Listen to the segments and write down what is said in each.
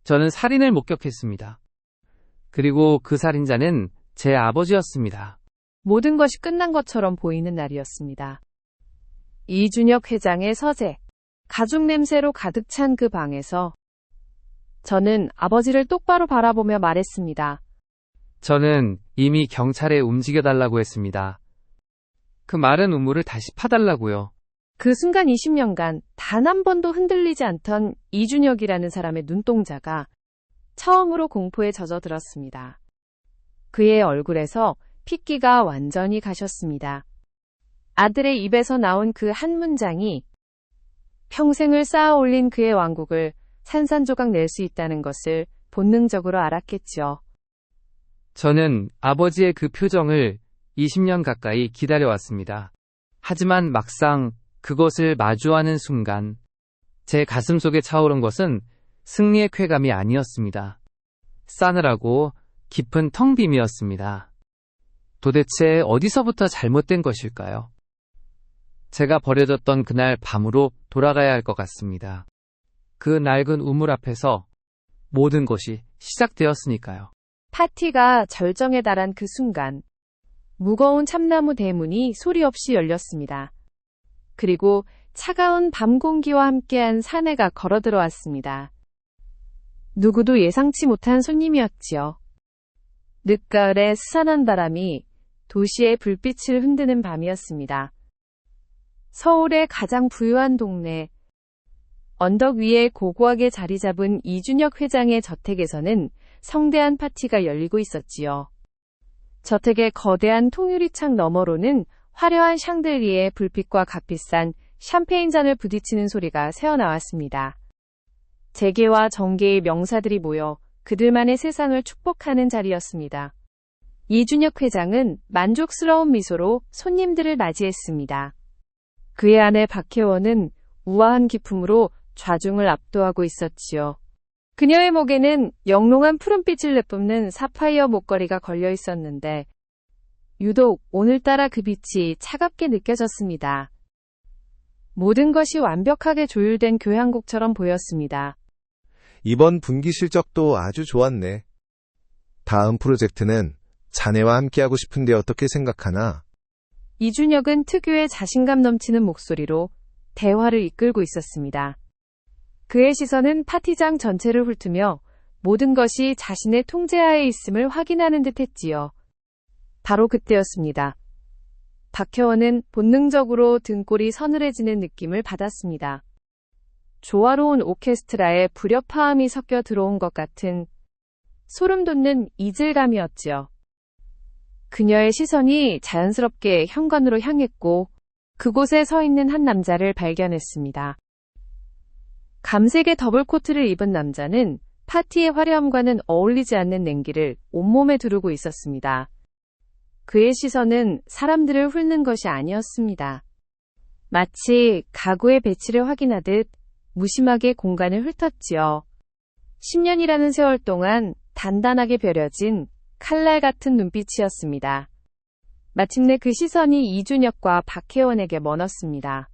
저는 살인을 목격했습니다. 그리고 그 살인자는 제 아버지였습니다. 모든 것이 끝난 것처럼 보이는 날이었습니다. 이준혁 회장의 서재. 가죽 냄새로 가득 찬 그 방에서 저는 아버지를 똑바로 바라보며 말했습니다. 저는 이미 경찰에 움직여달라고 했습니다. 그 마른 우물을 다시 파달라고요. 그 순간 20년간 단 한 번도 흔들리지 않던 이준혁이라는 사람의 눈동자가 처음으로 공포에 젖어들었습니다. 그의 얼굴에서 핏기가 완전히 가셨습니다. 아들의 입에서 나온 그 한 문장이 평생을 쌓아 올린 그의 왕국을 산산조각 낼 수 있다는 것을 본능적으로 알았겠죠. 저는 아버지의 그 표정을 20년 가까이 기다려왔습니다. 하지만 막상 그것을 마주하는 순간 제 가슴 속에 차오른 것은 승리의 쾌감이 아니었습니다. 싸늘하고 깊은 텅 빔이었습니다. 도대체 어디서부터 잘못된 것일까요? 제가 버려졌던 그날 밤으로 돌아가야 할 것 같습니다. 그 낡은 우물 앞에서 모든 것이 시작되었으니까요. 파티가 절정에 달한 그 순간 무거운 참나무 대문이 소리 없이 열렸습니다. 그리고 차가운 밤 공기와 함께한 사내가 걸어 들어왔습니다. 누구도 예상치 못한 손님이었지요. 늦가을의 스산한 바람이 도시의 불빛을 흔드는 밤이었습니다. 서울의 가장 부유한 동네, 언덕 위에 고고하게 자리 잡은 이준혁 회장의 저택에서는 성대한 파티가 열리고 있었지요. 저택의 거대한 통유리창 너머로는 화려한 샹들리에 불빛과 값비싼 샴페인 잔을 부딪히는 소리가 새어나왔습니다. 재계와 정계의 명사들이 모여 그들만의 세상을 축복하는 자리였습니다. 이준혁 회장은 만족스러운 미소로 손님들을 맞이했습니다. 그의 아내 박혜원은 우아한 기품으로 좌중을 압도하고 있었지요. 그녀의 목에는 영롱한 푸른빛을 내뿜는 사파이어 목걸이가 걸려 있었는데 유독 오늘따라 그 빛이 차갑게 느껴졌습니다. 모든 것이 완벽하게 조율된 교향곡처럼 보였습니다. 이번 분기 실적도 아주 좋았네. 다음 프로젝트는 자네와 함께하고 싶은데 어떻게 생각하나? 이준혁은 특유의 자신감 넘치는 목소리로 대화를 이끌고 있었습니다. 그의 시선은 파티장 전체를 훑으며 모든 것이 자신의 통제하에 있음을 확인하는 듯 했지요. 바로 그때였습니다. 박혜원은 본능적으로 등골이 서늘해지는 느낌을 받았습니다. 조화로운 오케스트라에 불협화음이 섞여 들어온 것 같은 소름 돋는 이질감이었지요. 그녀의 시선이 자연스럽게 현관으로 향했고 그곳에 서 있는 한 남자를 발견했습니다. 감색의 더블 코트를 입은 남자는 파티의 화려함과는 어울리지 않는 냉기를 온몸에 두르고 있었습니다. 그의 시선은 사람들을 훑는 것이 아니었습니다. 마치 가구의 배치를 확인하듯 무심하게 공간을 훑었지요. 10년이라는 세월 동안 단단하게 벼려진 칼날 같은 눈빛이었습니다. 마침내 그 시선이 이준혁과 박혜원에게 머눴습니다.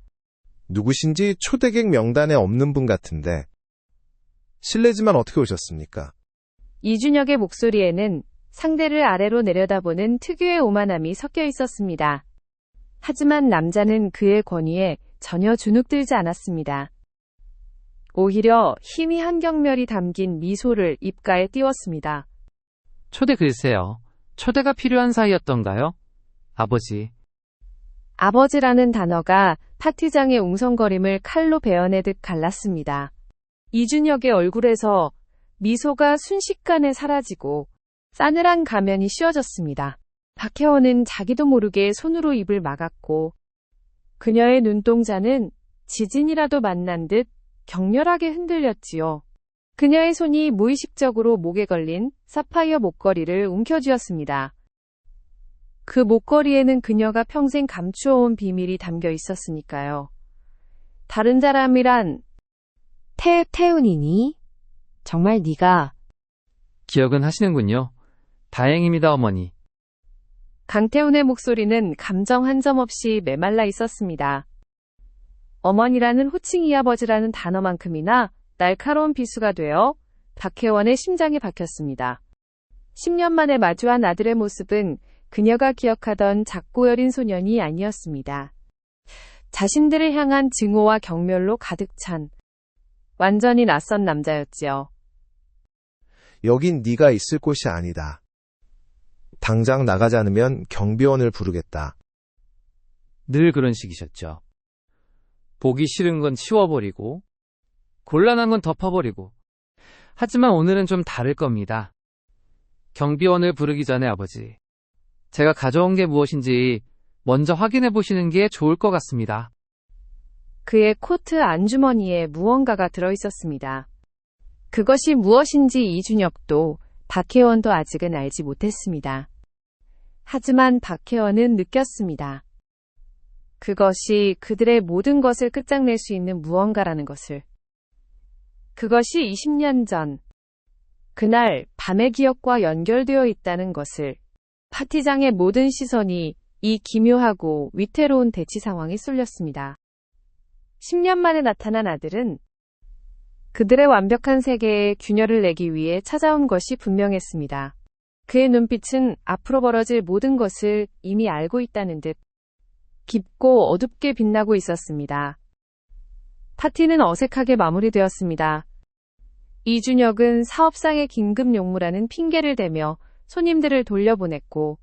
누구신지 초대객 명단에 없는 분 같은데. 실례지만 어떻게 오셨습니까? 이준혁의 목소리에는 상대를 아래로 내려다보는 특유의 오만함이 섞여 있었습니다. 하지만 남자는 그의 권위에 전혀 주눅들지 않았습니다. 오히려 힘이 한 경멸이 담긴 미소를 입가에 띄웠습니다. 초대 글쎄요. 초대가 필요한 사이였던가요? 아버지. 아버지라는 단어가 파티장의 웅성거림을 칼로 베어내듯 갈랐습니다. 이준혁의 얼굴에서 미소가 순식간에 사라지고 싸늘한 가면이 씌워졌습니다. 박혜원은 자기도 모르게 손으로 입을 막았고 그녀의 눈동자는 지진이라도 만난 듯 격렬하게 흔들렸지요. 그녀의 손이 무의식적으로 목에 걸린 사파이어 목걸이를 움켜쥐었습니다. 그 목걸이에는 그녀가 평생 감추어온 비밀이 담겨 있었으니까요. 다른 사람이란 태훈이니? 정말 네가 기억은 하시는군요. 다행입니다, 어머니. 강태훈의 목소리는 감정 한 점 없이 메말라 있었습니다. 어머니라는 호칭이 아버지라는 단어만큼이나 날카로운 비수가 되어 박혜원의 심장이 박혔습니다. 10년 만에 마주한 아들의 모습은 그녀가 기억하던 작고 여린 소년이 아니었습니다. 자신들을 향한 증오와 경멸로 가득 찬 완전히 낯선 남자였지요. 여긴 네가 있을 곳이 아니다. 당장 나가지 않으면 경비원을 부르겠다. 늘 그런 식이셨죠. 보기 싫은 건 치워버리고, 곤란한 건 덮어버리고. 하지만 오늘은 좀 다를 겁니다. 경비원을 부르기 전에 아버지, 제가 가져온 게 무엇인지 먼저 확인해 보시는 게 좋을 것 같습니다. 그의 코트 안주머니에 무언가가 들어있었습니다. 그것이 무엇인지 이준혁도 박혜원도 아직은 알지 못했습니다. 하지만 박혜원은 느꼈습니다. 그것이 그들의 모든 것을 끝장낼 수 있는 무언가라는 것을. 그것이 20년 전, 그날 밤의 기억과 연결되어 있다는 것을. 파티장의 모든 시선이 이 기묘하고 위태로운 대치 상황에 쏠렸습니다. 10년 만에 나타난 아들은 그들의 완벽한 세계에 균열을 내기 위해 찾아온 것이 분명했습니다. 그의 눈빛은 앞으로 벌어질 모든 것을 이미 알고 있다는 듯 깊고 어둡게 빛나고 있었습니다. 파티는 어색하게 마무리되었습니다. 이준혁은 사업상의 긴급 용무라는 핑계를 대며 손님들을 돌려보냈고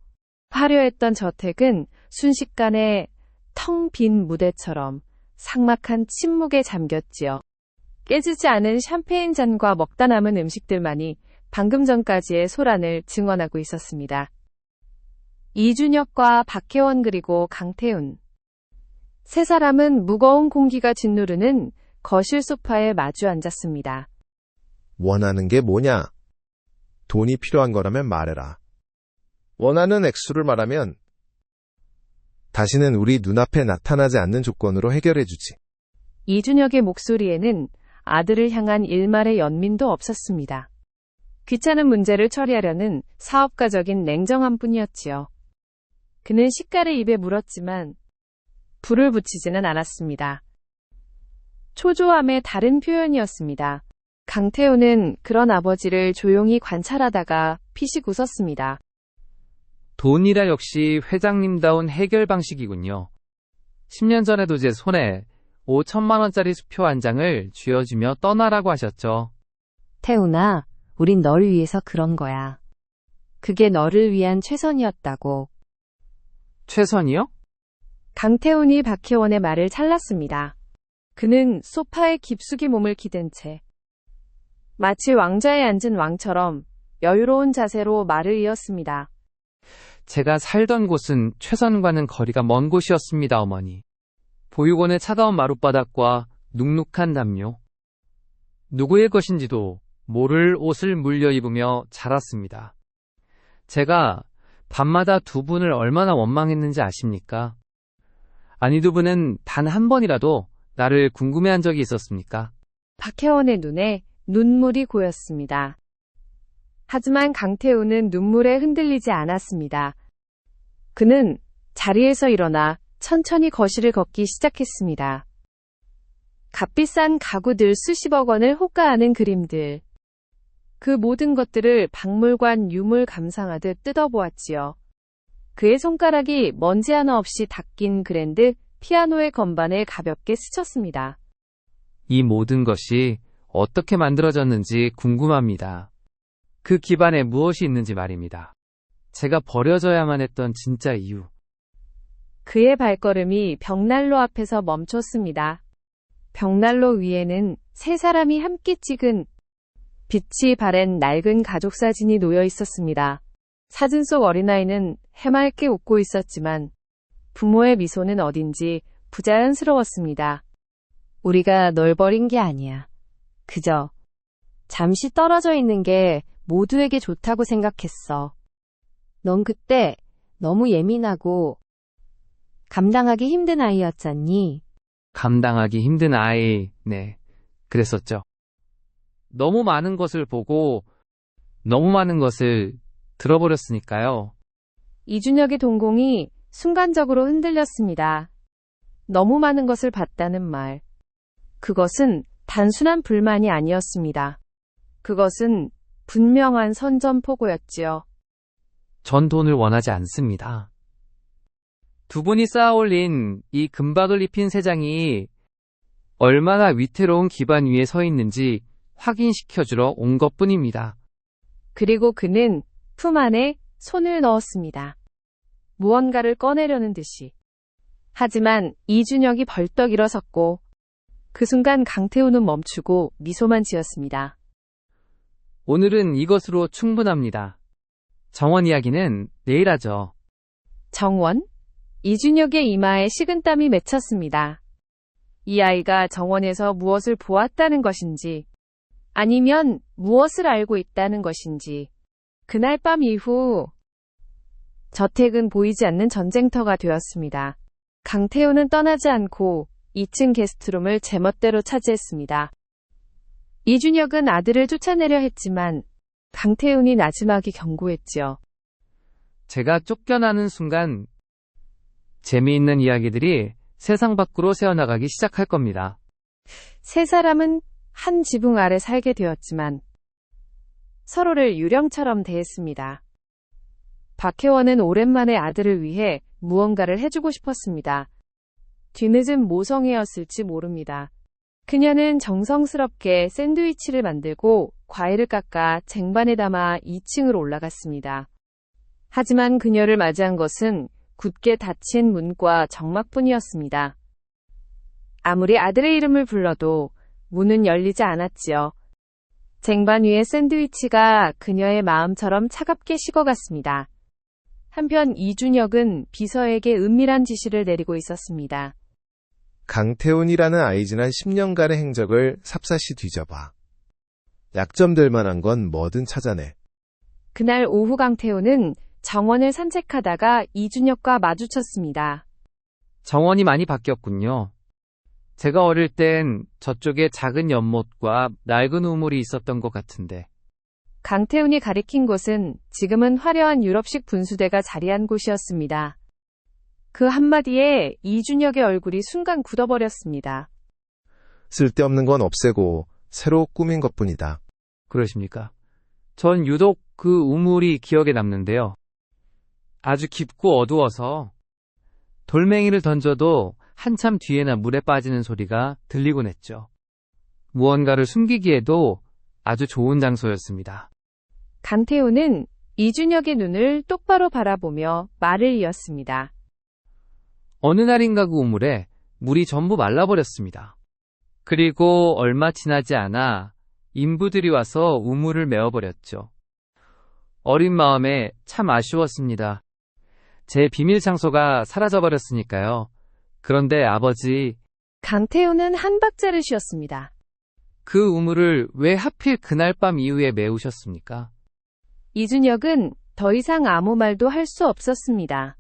화려했던 저택은 순식간에 텅 빈 무대처럼 삭막한 침묵에 잠겼지요. 깨지지 않은 샴페인 잔과 먹다 남은 음식들만이 방금 전까지의 소란을 증언하고 있었습니다. 이준혁과 박혜원 그리고 강태훈. 세 사람은 무거운 공기가 짓누르는 거실 소파에 마주 앉았습니다. 원하는 게 뭐냐? 돈이 필요한 거라면 말해라. 원하는 액수를 말하면 다시는 우리 눈앞에 나타나지 않는 조건으로 해결해주지. 이준혁의 목소리에는 아들을 향한 일말의 연민도 없었습니다. 귀찮은 문제를 처리하려는 사업가적인 냉정함 뿐이었지요. 그는 시가를 입에 물었지만 불을 붙이지는 않았습니다. 초조함의 다른 표현이었습니다. 강태훈은 그런 아버지를 조용히 관찰하다가 피식 웃었습니다. 돈이라 역시 회장님다운 해결 방식이군요. 10년 전에도 제 손에 5천만 원짜리 수표 한 장을 쥐어주며 떠나라고 하셨죠. 태훈아, 우린 너를 위해서 그런 거야. 그게 너를 위한 최선이었다고. 최선이요? 강태훈이 박혜원의 말을 잘랐습니다. 그는 소파에 깊숙이 몸을 기댄 채 마치 왕좌에 앉은 왕처럼 여유로운 자세로 말을 이었습니다. 제가 살던 곳은 최선과는 거리가 먼 곳이었습니다, 어머니. 보육원의 차가운 마룻바닥과 눅눅한 담요. 누구의 것인지도 모를 옷을 물려 입으며 자랐습니다. 제가 밤마다 두 분을 얼마나 원망했는지 아십니까? 아니, 두 분은 단 한 번이라도 나를 궁금해한 적이 있었습니까? 박혜원의 눈에 눈물이 고였습니다. 하지만 강태훈은 눈물에 흔들리지 않았습니다. 그는 자리에서 일어나 천천히 거실을 걷기 시작했습니다. 값비싼 가구들 수십억 원을 호가하는 그림들. 그 모든 것들을 박물관 유물 감상하듯 뜯어보았지요. 그의 손가락이 먼지 하나 없이 닦인 그랜드 피아노의 건반에 가볍게 스쳤습니다. 이 모든 것이 어떻게 만들어졌는지 궁금합니다. 그 기반에 무엇이 있는지 말입니다. 제가 버려져야만 했던 진짜 이유. 그의 발걸음이 벽난로 앞에서 멈췄습니다. 벽난로 위에는 세 사람이 함께 찍은 빛이 바랜 낡은 가족사진이 놓여 있었습니다. 사진 속 어린아이는 해맑게 웃고 있었지만 부모의 미소는 어딘지 부자연스러웠습니다. 우리가 널 버린 게 아니야. 그저 잠시 떨어져 있는 게 모두에게 좋다고 생각했어. 넌 그때 너무 예민하고 감당하기 힘든 아이였잖니. 감당하기 힘든 아이, 네, 그랬었죠. 너무 많은 것을 보고 너무 많은 것을 들어버렸으니까요. 이준혁의 동공이 순간적으로 흔들렸습니다. 너무 많은 것을 봤다는 말. 그것은 단순한 불만이 아니었습니다. 그것은 분명한 선전포고였지요. 전 돈을 원하지 않습니다. 두 분이 쌓아올린 이 금박을 입힌 세 장이 얼마나 위태로운 기반 위에 서 있는지 확인시켜주러 온 것뿐입니다. 그리고 그는 품 안에 손을 넣었습니다. 무언가를 꺼내려는 듯이. 하지만 이준혁이 벌떡 일어섰고 그 순간 강태우는 멈추고 미소만 지었습니다. 오늘은 이것으로 충분합니다. 정원 이야기는 내일 하죠. 정원? 이준혁의 이마에 식은땀이 맺혔습니다. 이 아이가 정원에서 무엇을 보았다는 것인지, 아니면 무엇을 알고 있다는 것인지. 그날 밤 이후 저택은 보이지 않는 전쟁터가 되었습니다. 강태우는 떠나지 않고 2층 게스트룸을 제멋대로 차지했습니다. 이준혁은 아들을 쫓아내려 했지만 강태훈이 나지막이 경고했지요. 제가 쫓겨나는 순간 재미있는 이야기들이 세상 밖으로 새어나가기 시작할 겁니다. 세 사람은 한 지붕 아래 살게 되었지만 서로를 유령처럼 대했습니다. 박혜원은 오랜만에 아들을 위해 무언가를 해주고 싶었습니다. 뒤늦은 모성애였을지 모릅니다. 그녀는 정성스럽게 샌드위치를 만들고 과일을 깎아 쟁반에 담아 2층으로 올라갔습니다. 하지만 그녀를 맞이한 것은 굳게 닫힌 문과 정막뿐이었습니다. 아무리 아들의 이름을 불러도 문은 열리지 않았지요. 쟁반 위의 샌드위치가 그녀의 마음처럼 차갑게 식어갔습니다. 한편 이준혁은 비서에게 은밀한 지시를 내리고 있었습니다. 강태훈이라는 아이 지난 10년간의 행적을 삽사시 뒤져봐. 약점될 만한 건 뭐든 찾아내. 그날 오후 강태훈은 정원을 산책하다가 이준혁과 마주쳤습니다. 정원이 많이 바뀌었군요. 제가 어릴 땐 저쪽에 작은 연못과 낡은 우물이 있었던 것 같은데. 강태훈이 가리킨 곳은 지금은 화려한 유럽식 분수대가 자리한 곳이었습니다. 그 한마디에 이준혁의 얼굴이 순간 굳어버렸습니다. 쓸데없는 건 없애고 새로 꾸민 것뿐이다. 그러십니까? 전 유독 그 우물이 기억에 남는데요. 아주 깊고 어두워서 돌멩이를 던져도 한참 뒤에나 물에 빠지는 소리가 들리곤 했죠. 무언가를 숨기기에도 아주 좋은 장소였습니다. 강태훈은 이준혁의 눈을 똑바로 바라보며 말을 이었습니다. 어느 날인가 그 우물에 물이 전부 말라버렸습니다. 그리고 얼마 지나지 않아 인부들이 와서 우물을 메워버렸죠. 어린 마음에 참 아쉬웠습니다. 제 비밀 장소가 사라져버렸으니까요. 그런데 아버지, 강태훈은 한 박자를 쉬었습니다. 그 우물을 왜 하필 그날 밤 이후에 메우셨습니까? 이준혁은 더 이상 아무 말도 할 수 없었습니다.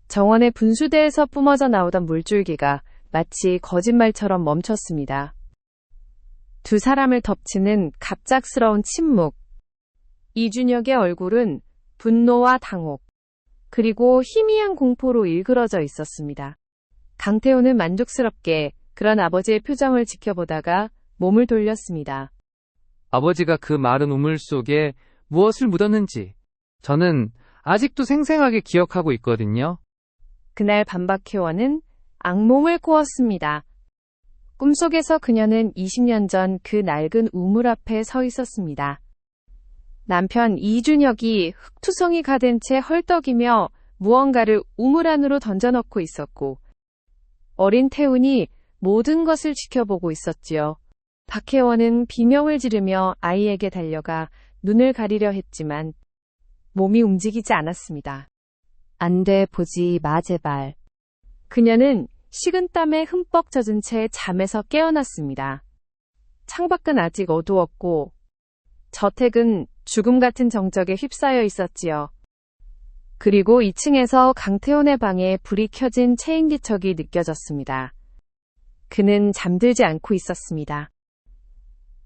정원의 분수대에서 뿜어져 나오던 물줄기가 마치 거짓말처럼 멈췄습니다. 두 사람을 덮치는 갑작스러운 침묵. 이준혁의 얼굴은 분노와 당혹, 그리고 희미한 공포로 일그러져 있었습니다. 강태훈은 만족스럽게 그런 아버지의 표정을 지켜보다가 몸을 돌렸습니다. 아버지가 그 마른 우물 속에 무엇을 묻었는지 저는 아직도 생생하게 기억하고 있거든요. 그날 밤 박혜원은 악몽을 꾸었습니다. 꿈속에서 그녀는 20년 전 그 낡은 우물 앞에 서 있었습니다. 남편 이준혁이 흙투성이 가된 채 헐떡이며 무언가를 우물 안으로 던져넣고 있었고, 어린 태훈이 모든 것을 지켜보고 있었지요. 박혜원은 비명을 지르며 아이에게 달려가 눈을 가리려 했지만 몸이 움직이지 않았습니다. 안 돼, 보지 마, 제발. 그녀는 식은땀에 흠뻑 젖은 채 잠에서 깨어났습니다. 창밖은 아직 어두웠고 저택은 죽음 같은 정적에 휩싸여 있었지요. 그리고 2층에서 강태훈의 방에 불이 켜진 체인기척이 느껴졌습니다. 그는 잠들지 않고 있었습니다.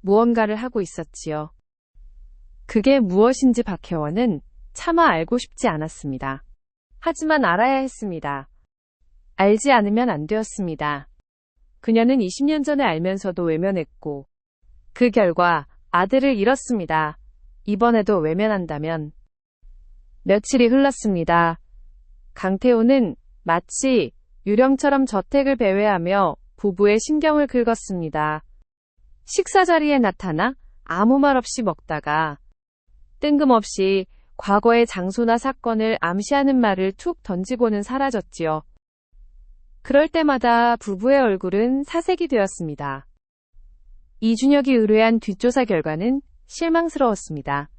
무언가를 하고 있었지요. 그게 무엇인지 박혜원은 차마 알고 싶지 않았습니다. 하지만 알아야 했습니다. 알지 않으면 안 되었습니다. 그녀는 20년 전에 알면서도 외면했고, 그 결과 아들을 잃었습니다. 이번에도 외면한다면. 며칠이 흘렀습니다. 강태호는 마치 유령처럼 저택을 배회하며 부부의 신경을 긁었습니다. 식사 자리에 나타나 아무 말 없이 먹다가 뜬금없이 과거의 장소나 사건을 암시하는 말을 툭 던지고는 사라졌지요. 그럴 때마다 부부의 얼굴은 사색이 되었습니다. 이준혁이 의뢰한 뒷조사 결과는 실망스러웠습니다.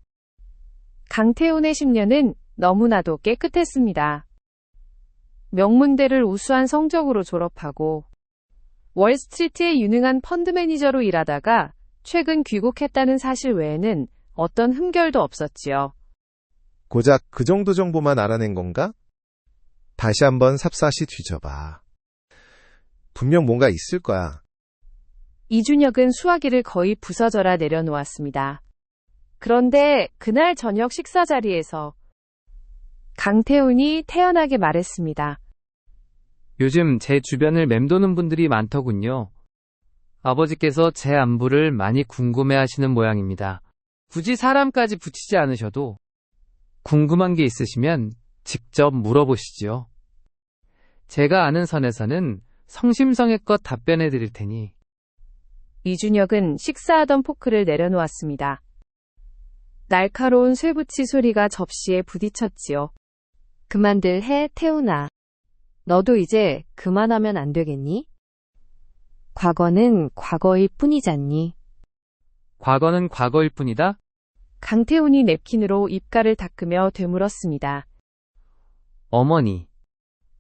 강태훈의 10년은 너무나도 깨끗했습니다. 명문대를 우수한 성적으로 졸업하고 월스트리트의 유능한 펀드 매니저로 일하다가 최근 귀국했다는 사실 외에는 어떤 흠결도 없었지요. 고작 그 정도 정보만 알아낸 건가? 다시 한번 삽사시 뒤져봐. 분명 뭔가 있을 거야. 이준혁은 수화기를 거의 부서져라 내려놓았습니다. 그런데 그날 저녁 식사 자리에서 강태훈이 태연하게 말했습니다. 요즘 제 주변을 맴도는 분들이 많더군요. 아버지께서 제 안부를 많이 궁금해 하시는 모양입니다. 굳이 사람까지 붙이지 않으셔도 궁금한 게 있으시면 직접 물어보시지요. 제가 아는 선에서는 성심성의껏 답변해 드릴 테니. 이준혁은 식사하던 포크를 내려놓았습니다. 날카로운 쇠붙이 소리가 접시에 부딪혔지요. 그만들 해, 태훈아. 너도 이제 그만하면 안 되겠니? 과거는 과거일 뿐이잖니. 과거는 과거일 뿐이다? 강태훈이 냅킨으로 입가를 닦으며 되물었습니다. 어머니.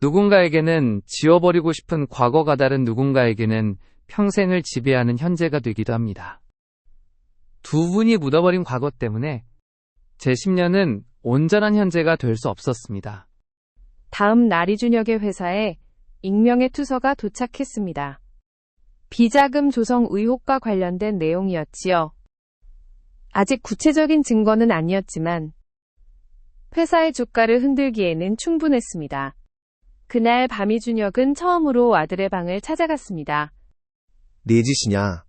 누군가에게는 지워버리고 싶은 과거가 다른 누군가에게는 평생을 지배하는 현재가 되기도 합니다. 두 분이 묻어버린 과거 때문에 제 10년은 온전한 현재가 될 수 없었습니다. 다음 날 이준혁의 회사에 익명의 투서가 도착했습니다. 비자금 조성 의혹과 관련된 내용이었지요. 아직 구체적인 증거는 아니었지만 회사의 주가를 흔들기에는 충분했습니다. 그날 밤 이준혁은 처음으로 아들의 방을 찾아갔습니다. 네 짓이냐?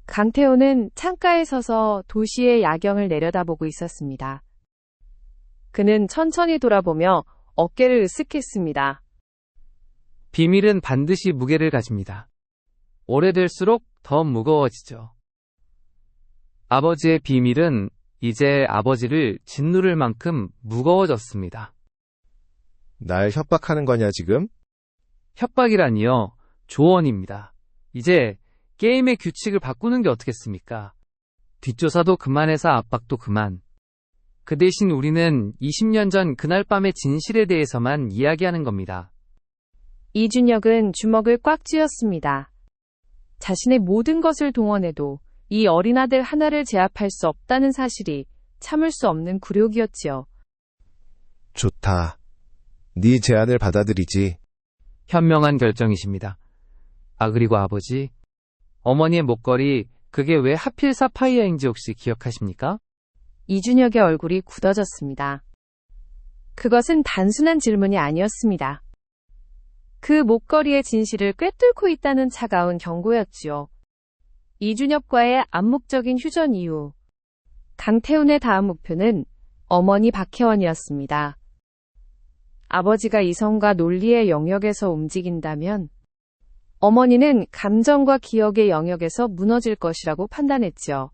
강태호는 창가에 서서 도시의 야경을 내려다보고 있었습니다. 그는 천천히 돌아보며 어깨를 으쓱했습니다. 비밀은 반드시 무게를 가집니다. 오래될수록 더 무거워지죠. 아버지의 비밀은 이제 아버지를 짓누를 만큼 무거워졌습니다. 날 협박하는 거냐 지금? 협박이라니요. 조언입니다. 이제 게임의 규칙을 바꾸는 게 어떻겠습니까? 뒷조사도 그만해서 압박도 그만. 그 대신 우리는 20년 전 그날 밤의 진실에 대해서만 이야기하는 겁니다. 이준혁은 주먹을 꽉 쥐었습니다. 자신의 모든 것을 동원해도 이 어린 아들 하나를 제압할 수 없다는 사실이 참을 수 없는 굴욕이었지요. 좋다. 네 제안을 받아들이지. 현명한 결정이십니다. 아, 그리고 아버지. 어머니의 목걸이, 그게 왜 하필 사파이어인지 혹시 기억하십니까? 이준혁의 얼굴이 굳어졌습니다. 그것은 단순한 질문이 아니었습니다. 그 목걸이의 진실을 꿰뚫고 있다는 차가운 경고였지요. 이준혁과의 암묵적인 휴전 이후 강태훈의 다음 목표는 어머니 박혜원이었습니다. 아버지가 이성과 논리의 영역에서 움직인다면 어머니는 감정과 기억의 영역에서 무너질 것이라고 판단했지요.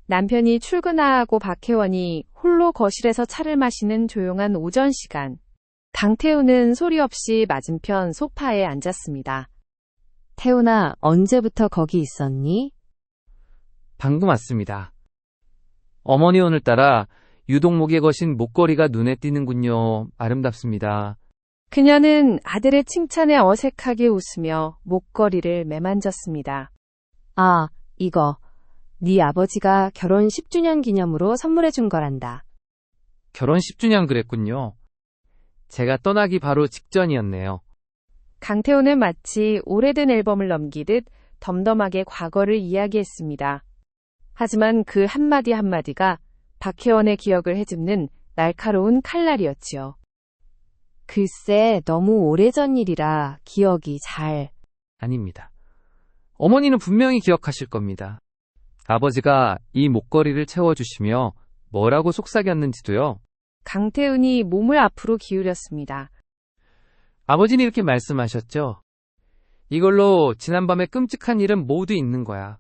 남편이 출근하고 박혜원이 홀로 거실에서 차를 마시는 조용한 오전 시간. 강태훈은 소리 없이 맞은편 소파에 앉았습니다. 태훈아, 언제부터 거기 있었니? 방금 왔습니다. 어머니 오늘따라 유독 목에 거신 목걸이가 눈에 띄는군요. 아름답습니다. 그녀는 아들의 칭찬에 어색하게 웃으며 목걸이를 매만졌습니다. 아, 이거. 네 아버지가 결혼 10주년 기념으로 선물해 준 거란다. 결혼 10주년 그랬군요. 제가 떠나기 바로 직전이었네요. 강태훈은 마치 오래된 앨범을 넘기듯 덤덤하게 과거를 이야기했습니다. 하지만 그 한마디 한마디가 박혜원의 기억을 헤집는 날카로운 칼날이었지요. 글쎄, 너무 오래전 일이라 기억이 잘. 아닙니다. 어머니는 분명히 기억하실 겁니다. 아버지가 이 목걸이를 채워주시며 뭐라고 속삭였는지도요. 강태훈이 몸을 앞으로 기울였습니다. 아버지는 이렇게 말씀하셨죠. 이걸로 지난밤에 끔찍한 일은 모두 잊는 거야.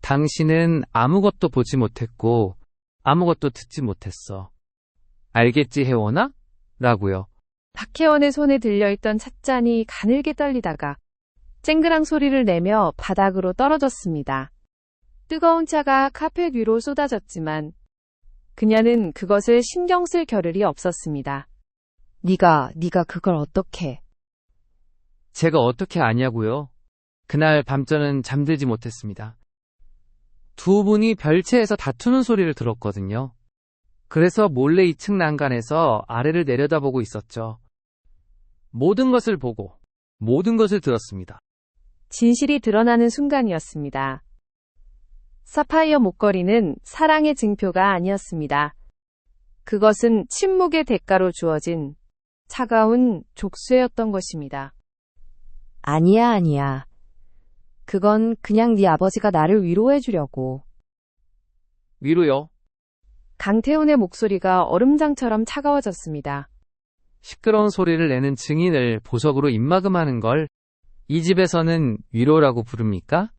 당신은 아무것도 보지 못했고 아무것도 듣지 못했어. 알겠지, 혜원아? 라고요. 박혜원의 손에 들려있던 찻잔이 가늘게 떨리다가 쨍그랑 소리를 내며 바닥으로 떨어졌습니다. 뜨거운 차가 카펫 위로 쏟아졌지만 그녀는 그것을 신경 쓸 겨를이 없었습니다. 네가 그걸 어떻게? 제가 어떻게 아냐고요? 그날 밤저는 잠들지 못했습니다. 두 분이 별채에서 다투는 소리를 들었거든요. 그래서 몰래 2층 난간에서 아래를 내려다보고 있었죠. 모든 것을 보고 모든 것을 들었습니다. 진실이 드러나는 순간이었습니다. 사파이어 목걸이는 사랑의 증표가 아니었습니다. 그것은 침묵의 대가로 주어진 차가운 족쇄였던 것입니다. 아니야. 그건 그냥 네 아버지가 나를 위로해 주려고. 위로요. 강태훈의 목소리가 얼음장처럼 차가워졌습니다. 시끄러운 소리를 내는 증인을 보석으로 입막음하는 걸 이 집에서는 위로라고 부릅니까?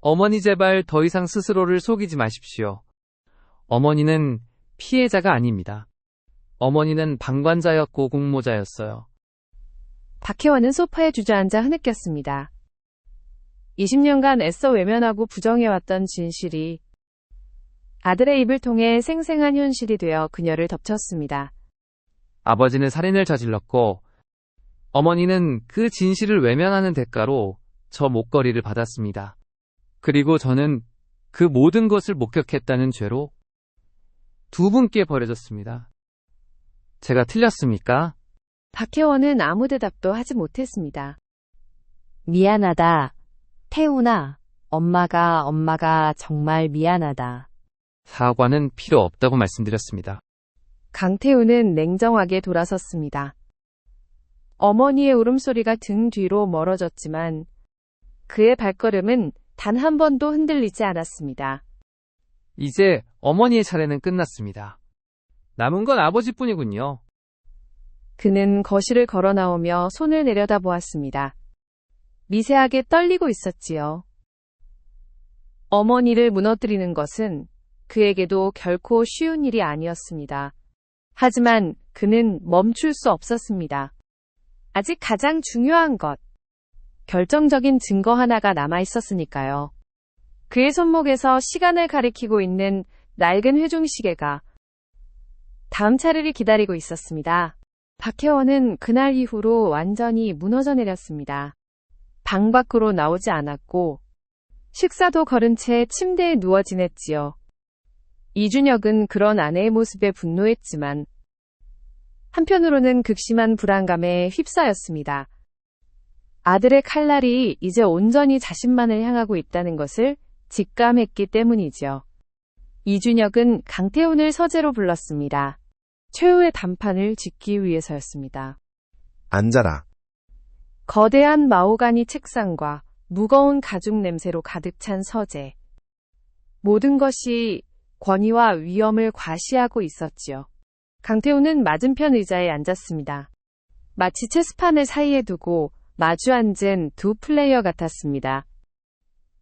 어머니 제발 더 이상 스스로를 속이지 마십시오. 어머니는 피해자가 아닙니다. 어머니는 방관자였고 공모자였어요. 박혜원은 소파에 주저앉아 흐느꼈습니다. 20년간 애써 외면하고 부정해왔던 진실이 아들의 입을 통해 생생한 현실이 되어 그녀를 덮쳤습니다. 아버지는 살인을 저질렀고 어머니는 그 진실을 외면하는 대가로 저 목걸이를 받았습니다. 그리고 저는 그 모든 것을 목격했다는 죄로 두 분께 버려졌습니다. 제가 틀렸습니까? 박혜원은 아무 대답도 하지 못했습니다. 미안하다. 태훈아, 엄마가 정말 미안하다. 사과는 필요 없다고 말씀드렸습니다. 강태훈은 냉정하게 돌아섰습니다. 어머니의 울음소리가 등 뒤로 멀어졌지만 그의 발걸음은 단 한 번도 흔들리지 않았습니다. 이제 어머니의 차례는 끝났습니다. 남은 건 아버지뿐이군요. 그는 거실을 걸어 나오며 손을 내려다보았습니다. 미세하게 떨리고 있었지요. 어머니를 무너뜨리는 것은 그에게도 결코 쉬운 일이 아니었습니다. 하지만 그는 멈출 수 없었습니다. 아직 가장 중요한 것, 결정적인 증거 하나가 남아 있었으니까요. 그의 손목에서 시간을 가리키고 있는 낡은 회중시계가 다음 차례를 기다리고 있었습니다. 박혜원은 그날 이후로 완전히 무너져 내렸습니다. 방 밖으로 나오지 않았고 식사도 거른 채 침대에 누워 지냈지요. 이준혁은 그런 아내의 모습에 분노했지만 한편으로는 극심한 불안감에 휩싸였습니다. 아들의 칼날이 이제 온전히 자신만을 향하고 있다는 것을 직감했기 때문이죠. 이준혁은 강태훈을 서재로 불렀습니다. 최후의 단판을 짓기 위해서였습니다. 앉아라. 거대한 마호가니 책상과 무거운 가죽 냄새로 가득 찬 서재. 모든 것이 권위와 위엄을 과시하고 있었지요. 강태훈은 맞은편 의자에 앉았습니다. 마치 체스판을 사이에 두고 마주 앉은 두 플레이어 같았습니다.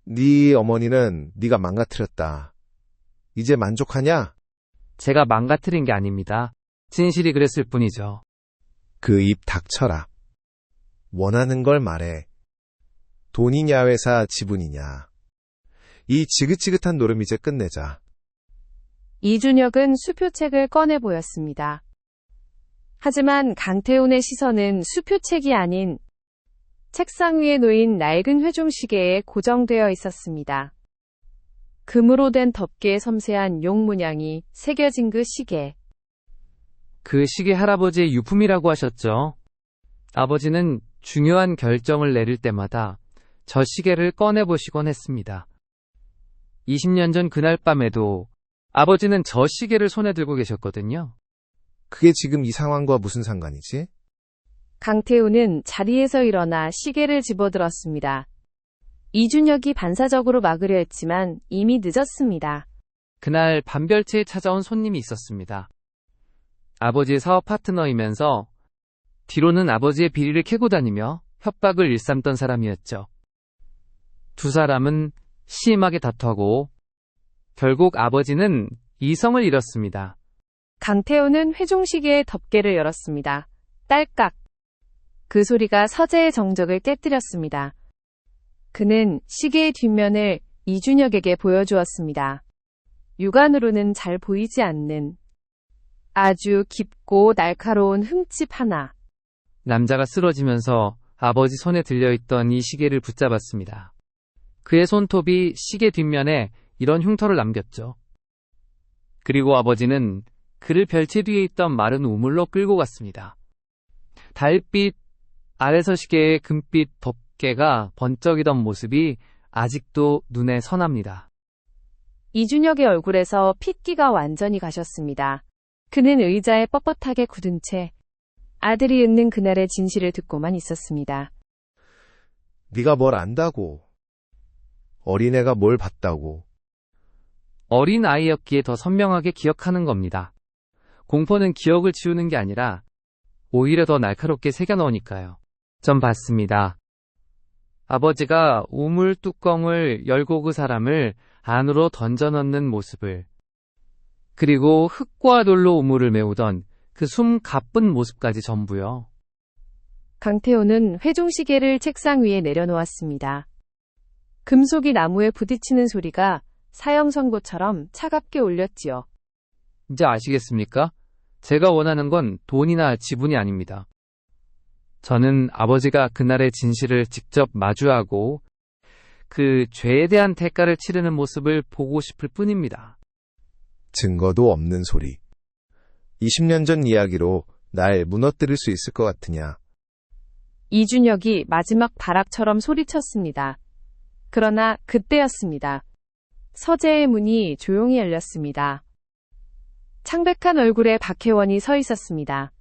네 어머니는 네가 망가뜨렸다. 이제 만족하냐? 제가 망가뜨린 게 아닙니다. 진실이 그랬을 뿐이죠. 그 입 닥쳐라. 원하는 걸 말해. 돈이냐 회사 지분이냐. 이 지긋지긋한 노름 이제 끝내자. 이준혁은 수표책을 꺼내 보였습니다. 하지만 강태훈의 시선은 수표책이 아닌 책상 위에 놓인 낡은 회중시계에 고정되어 있었습니다. 금으로 된 덮개에 섬세한 용 문양이 새겨진 그 시계. 그 시계 할아버지의 유품이라고 하셨죠. 아버지는 중요한 결정을 내릴 때마다 저 시계를 꺼내보시곤 했습니다. 20년 전 그날 밤에도 아버지는 저 시계를 손에 들고 계셨거든요. 그게 지금 이 상황과 무슨 상관이지? 강태훈은 자리에서 일어나 시계를 집어들었습니다. 이준혁이 반사적으로 막으려 했지만 이미 늦었습니다. 그날 반별체에 찾아온 손님이 있었습니다. 아버지의 사업 파트너이면서 뒤로는 아버지의 비리를 캐고 다니며 협박을 일삼던 사람이었죠. 두 사람은 심하게 다투고 결국 아버지는 이성을 잃었습니다. 강태호는 회중시계의 덮개를 열었습니다. 딸깍. 그 소리가 서재의 정적을 깨뜨렸습니다. 그는 시계의 뒷면을 이준혁에게 보여주었습니다. 육안으로는 잘 보이지 않는 아주 깊고 날카로운 흠집 하나. 남자가 쓰러지면서 아버지 손에 들려있던 이 시계를 붙잡았습니다. 그의 손톱이 시계 뒷면에 이런 흉터를 남겼죠. 그리고 아버지는 그를 별채 뒤에 있던 마른 우물로 끌고 갔습니다. 달빛 아래서 시계의 금빛 덮개가 번쩍이던 모습이 아직도 눈에 선합니다. 이준혁의 얼굴에서 핏기가 완전히 가셨습니다. 그는 의자에 뻣뻣하게 굳은 채 아들이 웃는 그날의 진실을 듣고만 있었습니다. 네가 뭘 안다고. 어린애가 뭘 봤다고. 어린 아이였기에 더 선명하게 기억하는 겁니다. 공포는 기억을 지우는 게 아니라 오히려 더 날카롭게 새겨넣으니까요. 전 봤습니다. 아버지가 우물 뚜껑을 열고 그 사람을 안으로 던져넣는 모습을, 그리고 흙과 돌로 우물을 메우던 그 숨 가쁜 모습까지 전부요. 강태호는 회중시계를 책상 위에 내려놓았습니다. 금속이 나무에 부딪히는 소리가 사형 선고처럼 차갑게 울렸지요. 이제 아시겠습니까? 제가 원하는 건 돈이나 지분이 아닙니다. 저는 아버지가 그날의 진실을 직접 마주하고 그 죄에 대한 대가를 치르는 모습을 보고 싶을 뿐입니다. 증거도 없는 소리. 20년 전 이야기로 날 무너뜨릴 수 있을 것 같으냐. 이준혁이 마지막 발악처럼 소리쳤습니다. 그러나 그때였습니다. 서재의 문이 조용히 열렸습니다. 창백한 얼굴에 박혜원이 서 있었습니다.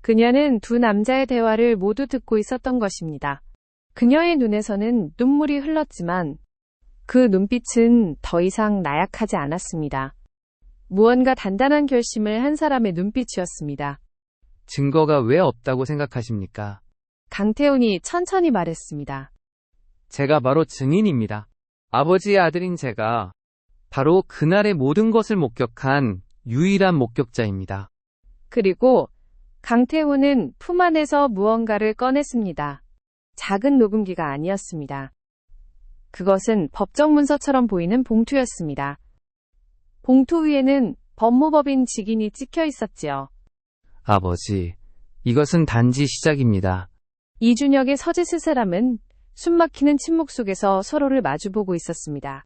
그녀는 두 남자의 대화를 모두 듣고 있었던 것입니다. 그녀의 눈에서는 눈물이 흘렀지만 그 눈빛은 더 이상 나약하지 않았습니다. 무언가 단단한 결심을 한 사람의 눈빛이었습니다. 증거가 왜 없다고 생각하십니까? 강태훈이 천천히 말했습니다. 제가 바로 증인입니다. 아버지의 아들인 제가 바로 그날의 모든 것을 목격한 유일한 목격자입니다. 그리고 강태훈은 품 안에서 무언가를 꺼냈습니다. 작은 녹음기가 아니었습니다. 그것은 법정 문서처럼 보이는 봉투였습니다. 봉투 위에는 법무법인 직인이 찍혀 있었지요. 아버지, 이것은 단지 시작입니다. 이준혁의 서재 세 사람은 숨막히는 침묵 속에서 서로를 마주보고 있었습니다.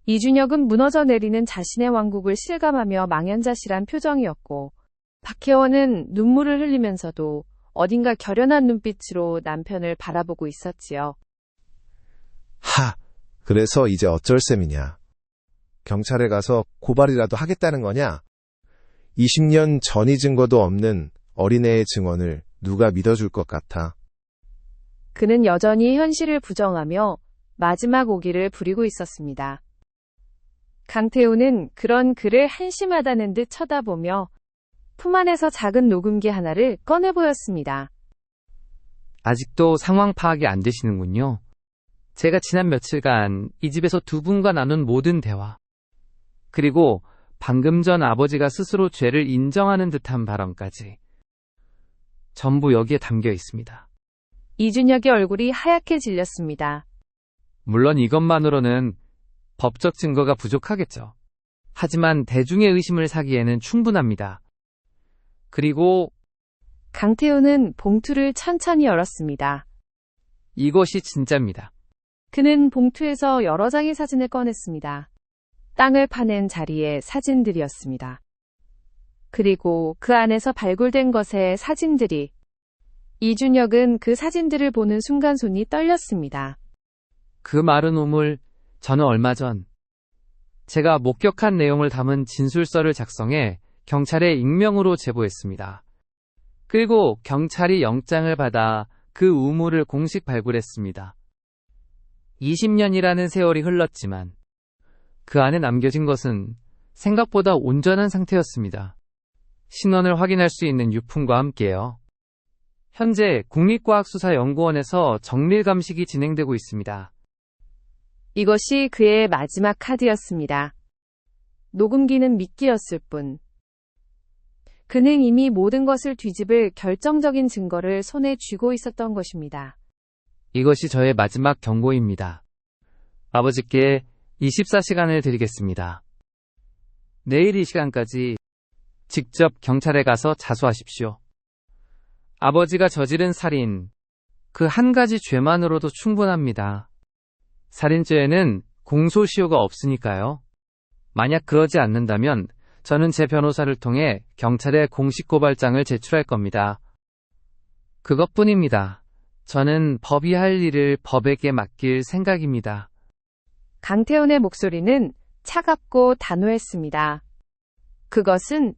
이준혁은 무너져 내리는 자신의 왕국을 실감하며 망연자실한 표정이었고, 박혜원은 눈물을 흘리면서도 어딘가 결연한 눈빛으로 남편을 바라보고 있었지요. 그래서 이제 어쩔 셈이냐. 경찰에 가서 고발이라도 하겠다는 거냐? 20년 전이 증거도 없는 어린애의 증언을 누가 믿어줄 것 같아. 그는 여전히 현실을 부정하며 마지막 오기를 부리고 있었습니다. 강태우는 그런 그를 한심하다는 듯 쳐다보며 품 안에서 작은 녹음기 하나를 꺼내 보였습니다. 아직도 상황 파악이 안 되시는군요. 제가 지난 며칠간 이 집에서 두 분과 나눈 모든 대화, 그리고 방금 전 아버지가 스스로 죄를 인정하는 듯한 발언까지 전부 여기에 담겨 있습니다. 이준혁의 얼굴이 하얗게 질렸습니다. 물론 이것만으로는 법적 증거가 부족하겠죠. 하지만 대중의 의심을 사기에는 충분합니다. 그리고 강태우는 봉투를 천천히 열었습니다. 이것이 진짜입니다. 그는 봉투에서 여러 장의 사진을 꺼냈습니다. 땅을 파낸 자리의 사진들이었습니다. 그리고 그 안에서 발굴된 것의 사진들이, 이준혁은 그 사진들을 보는 순간 손이 떨렸습니다. 그 마른 우물, 저는 얼마 전 제가 목격한 내용을 담은 진술서를 작성해 경찰에 익명으로 제보했습니다. 그리고 경찰이 영장을 받아 그 우물을 공식 발굴했습니다. 20년이라는 세월이 흘렀지만 그 안에 남겨진 것은 생각보다 온전한 상태였습니다. 신원을 확인할 수 있는 유품과 함께요. 현재 국립과학수사연구원에서 정밀 감식이 진행되고 있습니다. 이것이 그의 마지막 카드였습니다. 녹음기는 미끼였을 뿐. 그는 이미 모든 것을 뒤집을 결정적인 증거를 손에 쥐고 있었던 것입니다. 이것이 저의 마지막 경고입니다. 아버지께 24시간을 드리겠습니다. 내일 이 시간까지 직접 경찰에 가서 자수하십시오. 아버지가 저지른 살인, 그 한 가지 죄만으로도 충분합니다. 살인죄에는 공소시효가 없으니까요. 만약 그러지 않는다면 저는 제 변호사를 통해 경찰에 공식 고발장을 제출할 겁니다. 그것뿐입니다. 저는 법이 할 일을 법에게 맡길 생각입니다. 강태훈의 목소리는 차갑고 단호했습니다. 그것은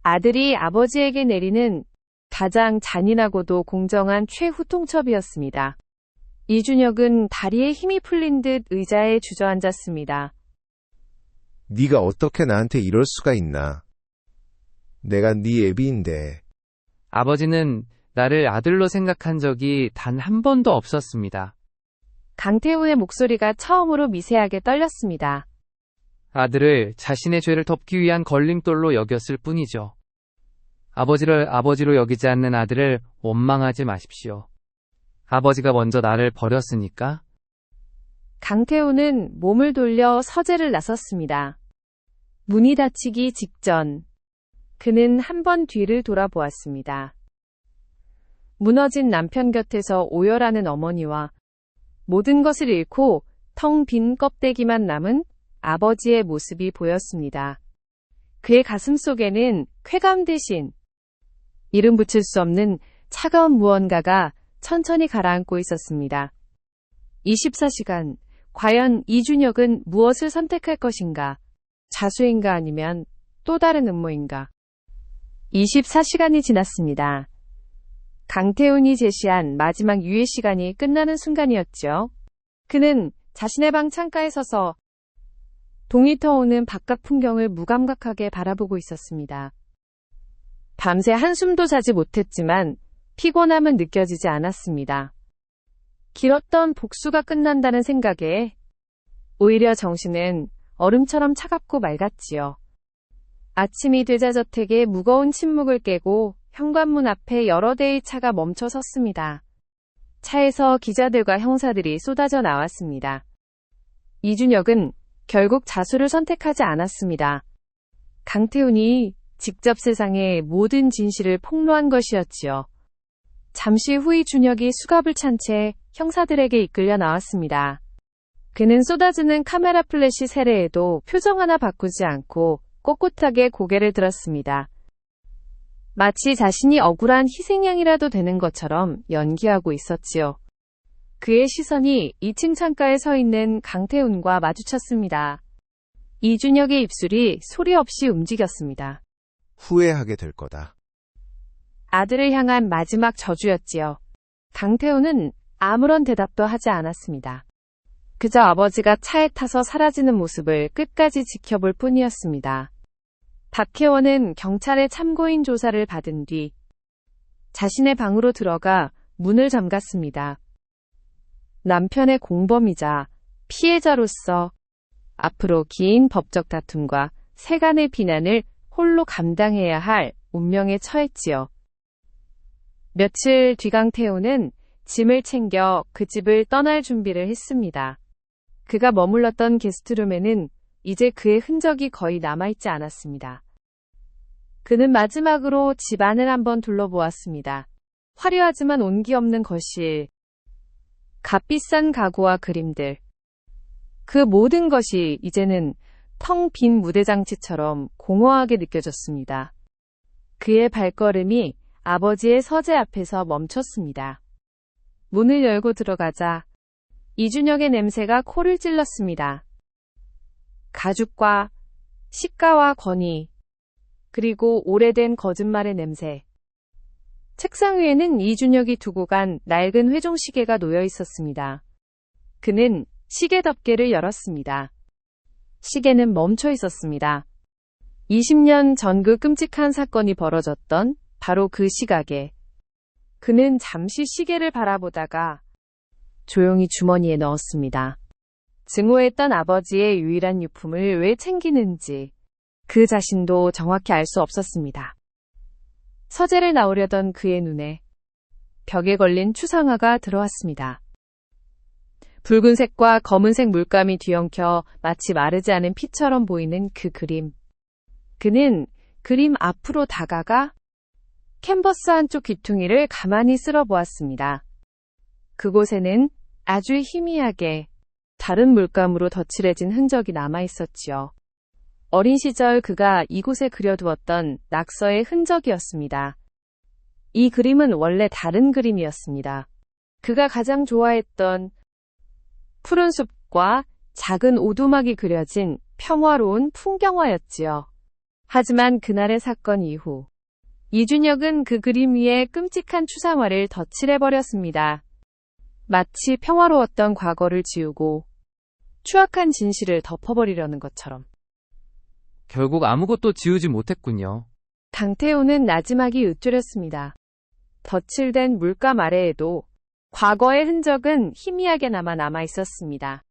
아들이 아버지에게 내리는 가장 잔인하고도 공정한 최후 통첩이었습니다. 이준혁은 다리에 힘이 풀린 듯 의자에 주저앉았습니다. 네가 어떻게 나한테 이럴 수가 있나? 내가 네 애비인데. 아버지는 나를 아들로 생각한 적이 단 한 번도 없었습니다. 강태훈의 목소리가 처음으로 미세하게 떨렸습니다. 아들을 자신의 죄를 덮기 위한 걸림돌로 여겼을 뿐이죠. 아버지를 아버지로 여기지 않는 아들을 원망하지 마십시오. 아버지가 먼저 나를 버렸으니까. 강태훈은 몸을 돌려 서재를 나섰습니다. 문이 닫히기 직전 그는 한 번 뒤를 돌아보았습니다. 무너진 남편 곁에서 오열하는 어머니와 모든 것을 잃고 텅 빈 껍데기만 남은 아버지의 모습이 보였습니다. 그의 가슴 속에는 쾌감 대신 이름 붙일 수 없는 차가운 무언가가 천천히 가라앉고 있었습니다. 24시간, 과연 이준혁은 무엇을 선택할 것인가? 자수인가 아니면 또 다른 음모인가? 24시간이 지났습니다. 강태훈이 제시한 마지막 유예 시간이 끝나는 순간이었죠. 그는 자신의 방 창가에 서서 동이 터오는 바깥 풍경을 무감각하게 바라보고 있었습니다. 밤새 한숨도 자지 못했지만 피곤함은 느껴지지 않았습니다. 길었던 복수가 끝난다는 생각에 오히려 정신은 얼음처럼 차갑고 맑았지요. 아침이 되자 저택의 무거운 침묵을 깨고 현관문 앞에 여러 대의 차가 멈춰 섰습니다. 차에서 기자들과 형사들이 쏟아져 나왔습니다. 이준혁은 결국 자수를 선택하지 않았습니다. 강태훈이 직접 세상의 모든 진실을 폭로한 것이었지요. 잠시 후 이준혁이 수갑을 찬 채 형사들에게 이끌려 나왔습니다. 그는 쏟아지는 카메라 플래시 세례에도 표정 하나 바꾸지 않고 꼿꼿하게 고개를 들었습니다. 마치 자신이 억울한 희생양이라도 되는 것처럼 연기하고 있었지요. 그의 시선이 2층 창가에 서 있는 강태훈과 마주쳤습니다. 이준혁의 입술이 소리 없이 움직였습니다. 후회하게 될 거다. 아들을 향한 마지막 저주였지요. 강태훈은 아무런 대답도 하지 않았습니다. 그저 아버지가 차에 타서 사라지는 모습을 끝까지 지켜볼 뿐이었습니다. 박혜원은 경찰의 참고인 조사를 받은 뒤 자신의 방으로 들어가 문을 잠갔습니다. 남편의 공범이자 피해자로서 앞으로 긴 법적 다툼과 세간의 비난을 홀로 감당해야 할 운명에 처했지요. 며칠 뒤 강태훈은 짐을 챙겨 그 집을 떠날 준비를 했습니다. 그가 머물렀던 게스트룸에는 이제 그의 흔적이 거의 남아있지 않았습니다. 그는 마지막으로 집 안을 한번 둘러보았습니다. 화려하지만 온기 없는 거실, 값비싼 가구와 그림들. 그 모든 것이 이제는 텅 빈 무대장치처럼 공허하게 느껴졌습니다. 그의 발걸음이 아버지의 서재 앞에서 멈췄습니다. 문을 열고 들어가자 이준혁의 냄새가 코를 찔렀습니다. 가죽과 시가와 권위, 그리고 오래된 거짓말의 냄새. 책상 위에는 이준혁이 두고 간 낡은 회종시계가 놓여 있었습니다. 그는 시계 덮개를 열었습니다. 시계는 멈춰 있었습니다. 20년 전 그 끔찍한 사건이 벌어졌던 바로 그 시각에 그는 잠시 시계를 바라보다가 조용히 주머니에 넣었습니다. 증오했던 아버지의 유일한 유품을 왜 챙기는지 그 자신도 정확히 알 수 없었습니다. 서재를 나오려던 그의 눈에 벽에 걸린 추상화가 들어왔습니다. 붉은색과 검은색 물감이 뒤엉켜 마치 마르지 않은 피처럼 보이는 그 그림. 그는 그림 앞으로 다가가 캔버스 한쪽 귀퉁이를 가만히 쓸어보았습니다. 그곳에는 아주 희미하게 다른 물감으로 덧칠해진 흔적이 남아있었지요. 어린 시절 그가 이곳에 그려두었던 낙서의 흔적이었습니다. 이 그림은 원래 다른 그림이었습니다. 그가 가장 좋아했던 푸른 숲과 작은 오두막이 그려진 평화로운 풍경화였지요. 하지만 그날의 사건 이후 이준혁은 그 그림 위에 끔찍한 추상화를 덧칠해버렸습니다. 마치 평화로웠던 과거를 지우고 추악한 진실을 덮어버리려는 것처럼. 결국 아무것도 지우지 못했군요. 강태호는 나지막이 으뜨렸습니다. 덧칠된 물감 아래에도 과거의 흔적은 희미하게 남아 있었습니다.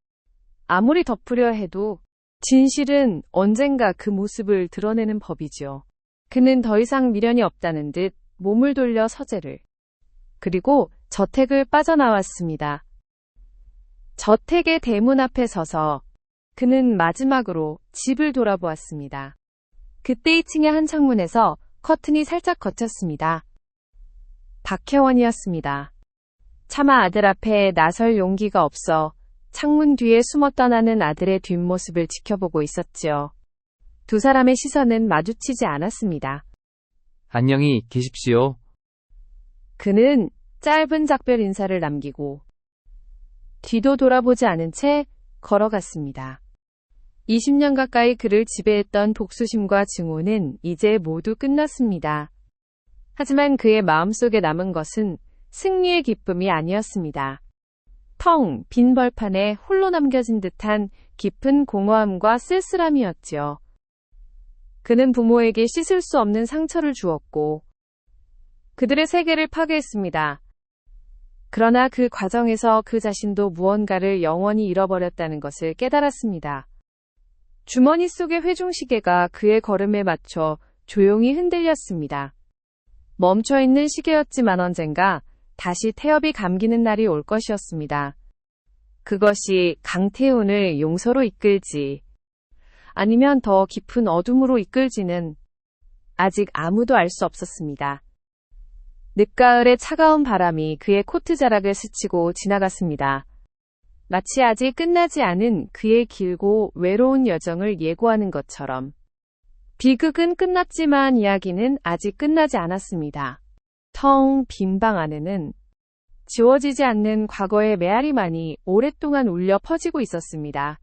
아무리 덮으려 해도 진실은 언젠가 그 모습을 드러내는 법이지요. 그는 더 이상 미련이 없다는 듯 몸을 돌려 서재를 그리고 저택을 빠져나왔습니다. 저택의 대문 앞에 서서 그는 마지막으로 집을 돌아보았습니다. 그때 2층의 한 창문에서 커튼이 살짝 걷혔습니다. 박혜원이었습니다. 차마 아들 앞에 나설 용기가 없어 창문 뒤에 숨어 떠나는 아들의 뒷모습을 지켜보고 있었지요. 두 사람의 시선은 마주치지 않았습니다. 안녕히 계십시오. 그는 짧은 작별 인사를 남기고 뒤도 돌아보지 않은 채 걸어갔습니다. 20년 가까이 그를 지배했던 복수심과 증오는 이제 모두 끝났습니다. 하지만 그의 마음속에 남은 것은 승리의 기쁨이 아니었습니다. 텅 빈 벌판에 홀로 남겨진 듯한 깊은 공허함과 쓸쓸함이었지요. 그는 부모에게 씻을 수 없는 상처를 주었고 그들의 세계를 파괴했습니다. 그러나 그 과정에서 그 자신도 무언가를 영원히 잃어버렸다는 것을 깨달았습니다. 주머니 속의 회중시계가 그의 걸음에 맞춰 조용히 흔들렸습니다. 멈춰있는 시계였지만 언젠가 다시 태엽이 감기는 날이 올 것이었습니다. 그것이 강태훈을 용서로 이끌지 아니면 더 깊은 어둠으로 이끌지는 아직 아무도 알 수 없었습니다. 늦가을의 차가운 바람이 그의 코트 자락을 스치고 지나갔습니다. 마치 아직 끝나지 않은 그의 길고 외로운 여정을 예고하는 것처럼. 비극은 끝났지만 이야기는 아직 끝나지 않았습니다. 텅 빈 방 안에는 지워지지 않는 과거의 메아리만이 오랫동안 울려 퍼지고 있었습니다.